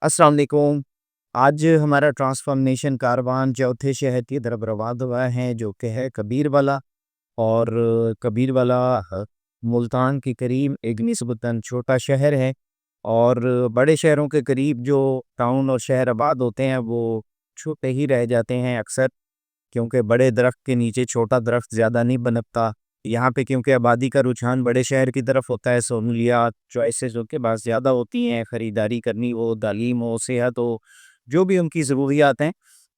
अस्सलाम वालेकुम। आज हमारा ट्रांसफॉर्मेशन कारवान चौथे शहर की तरफ रवाना हुआ है जो कि है कबीरवाला। और कबीरवाला मुल्तान के करीब एक निस्बतन छोटा शहर है। और बड़े शहरों के करीब जो टाउन और शहर आबाद होते हैं वो छोटे ही रह जाते हैं अक्सर, क्योंकि बड़े दरख्त के नीचे छोटा दरख्त ज़्यादा नहीं बनता। यहाँ पे क्योंकि आबादी का रुझान बड़े शहर की तरफ होता है, सहूलियात चॉइसेस उनके पास ज़्यादा होती हैं, ख़रीदारी करनी हो, तालीम हो, सेहत हो, जो भी उनकी ज़रूरियात हैं,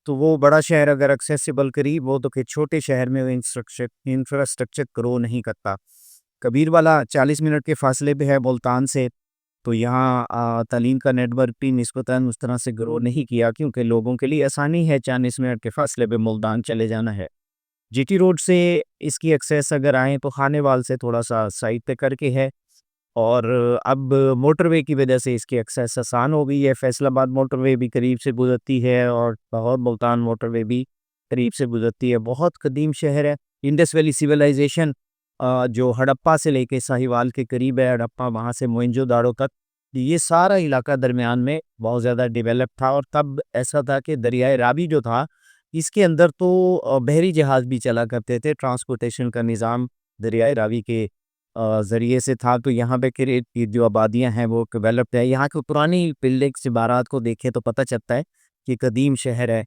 तो वो बड़ा शहर अगर एक्सेसिबल करीब हो तो फिर छोटे शहर में वो इंफ्रास्ट्रक्चर ग्रो नहीं करता। कबीरवाला 40 मिनट के फासले पे है मुल्तान से। तो यहाँ तालीम का नेटवर्क भी निस्बतन उस तरह से ग्रो नहीं किया, क्योंकि लोगों के लिए आसानी है 40 मिनट के फासले पे मुल्तान चले जाना है। जीटी रोड से इसकी एक्सेस अगर आएँ तो खानेवाल से थोड़ा-सा साइड पे करके है। और अब मोटरवे की वजह से इसकी एक्सेस आसान हो गई है। फैसलाबाद मोटरवे भी करीब से गुज़रती है और लाहौर मुल्तान मोटरवे भी करीब से गुज़रती है। बहुत कदीम शहर है। इंडस वैली सिविलाइज़ेशन जो हड़प्पा से लेके साहिवाल के करीब है, हड़प्पा वहाँ से मोहनजोदाड़ो तक, ये सारा इलाका दरमियान में बहुत ज़्यादा डेवलप था। और तब ऐसा था कि दरियाए रावी जो था, इसके अंदर तो बहरी जहाज़ भी चला करते थे। ट्रांसपोर्टेशन का निज़ाम दरियाए रावी के ज़रिए से था। तो यहाँ पे क्रिएट की जो आबादियाँ हैं वो डेवलप्ड है। यहाँ की पुरानी बिल्डिंग्स इमारत को देखें तो पता चलता है कि कदीम शहर है।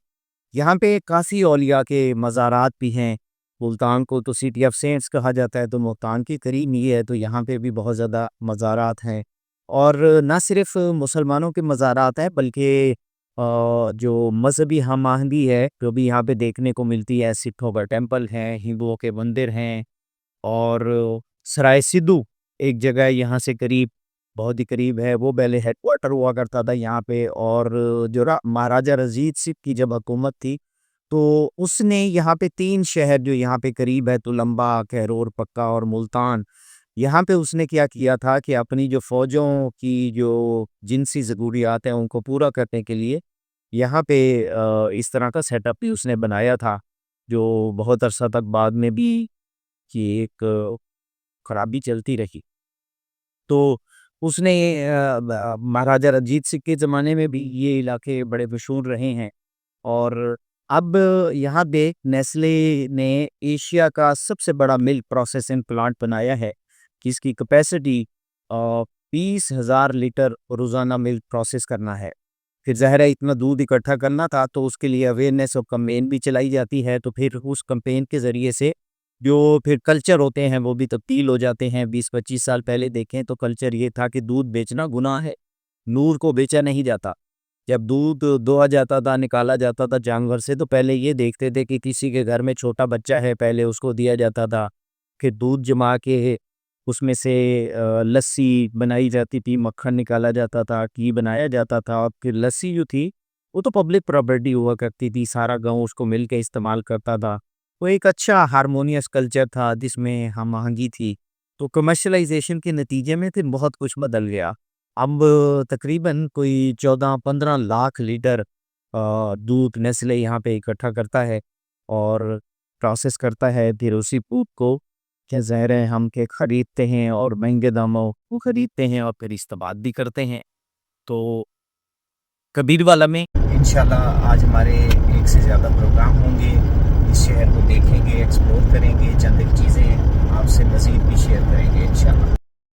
यहाँ पे कासी औलिया के मज़ारात भी हैं। मुल्तान को तो सिटी ऑफ सेंट्स कहा जाता है, तो मुल्तान के करीब ये है, तो यहाँ पे भी बहुत ज़्यादा मज़ारात हैं। और ना सिर्फ़ मुसलमानों के मज़ारात हैं, बल्कि जो मज़हबी हम आहंगी है जो भी यहाँ पे देखने को मिलती है। सिखों का टेंपल है, हिंदुओं के मंदिर हैं। और सराय सिद्धू एक जगह है यहाँ से करीब, बहुत ही करीब है, वो पहले हेडक्वार्टर हुआ करता था यहाँ पे। और जो महाराजा रंजीत सिंह की जब हुकूमत थी, तो उसने यहाँ पे 3 शहर जो यहाँ पे करीब है, तुलंबा, कैरोर पक्का और मुल्तान, यहाँ पे उसने क्या किया था कि अपनी जो फ़ौजों की जो जिनसी ज़रूरियात हैं उनको पूरा करने के लिए यहाँ पे इस तरह का सेटअप भी उसने बनाया था, जो बहुत अरसा तक बाद में भी कि एक खराबी चलती रही। तो उसने महाराजा रंजीत सिंह के ज़माने में भी ये इलाके बड़े मशहूर रहे हैं। और अब यहाँ पे नेस्ले ने एशिया का सबसे बड़ा मिल्क प्रोसेसिंग प्लांट बनाया है, जिसकी कैपेसिटी 20,000 लीटर रोज़ाना मिल्क प्रोसेस करना है। फिर ज़ाहिर है इतना दूध इकट्ठा करना था, तो उसके लिए अवेयरनेस और कैंपेन भी चलाई जाती है। तो फिर उस कैंपेन के ज़रिए से जो फिर कल्चर होते हैं वो भी तब्दील हो जाते हैं। 20-25 साल पहले देखें तो कल्चर ये था कि दूध बेचना गुनाह है, नूर को बेचा नहीं जाता। जब दूध दोहा जाता था, निकाला जाता था जानवर से, तो पहले ये देखते थे कि किसी के घर में छोटा बच्चा है, पहले उसको दिया जाता था। फिर दूध जमा के उसमें से लस्सी बनाई जाती थी, मक्खन निकाला जाता था, घी बनाया जाता था। और फिर लस्सी जो थी वो तो पब्लिक प्रॉपर्टी हुआ करती थी, सारा गाँव उसको मिल के इस्तेमाल करता था। वो एक अच्छा हार्मोनियस कल्चर था जिसमें हम-आहंगी थी। तो कमर्शियलाइज़ेशन के नतीजे में फिर बहुत कुछ बदल गया। अब तकरीबन कोई 14-15 लाख लीटर दूध नेस्ले यहाँ पे इकट्ठा करता है और प्रोसेस करता है। फिर उसी दूध को क्या ज़ाहिर है हम के खरीदते हैं और महंगे दामों को खरीदते हैं और फिर इस्तेमाल भी करते हैं। तो कबीरवाला में इंशाल्लाह आज हमारे एक से ज़्यादा प्रोग्राम होंगे। इस शहर को देखेंगे, एक्सप्लोर करेंगे, चंद एक चीज़ें आपसे मज़ीद भी शेयर करेंगे इंशाल्लाह।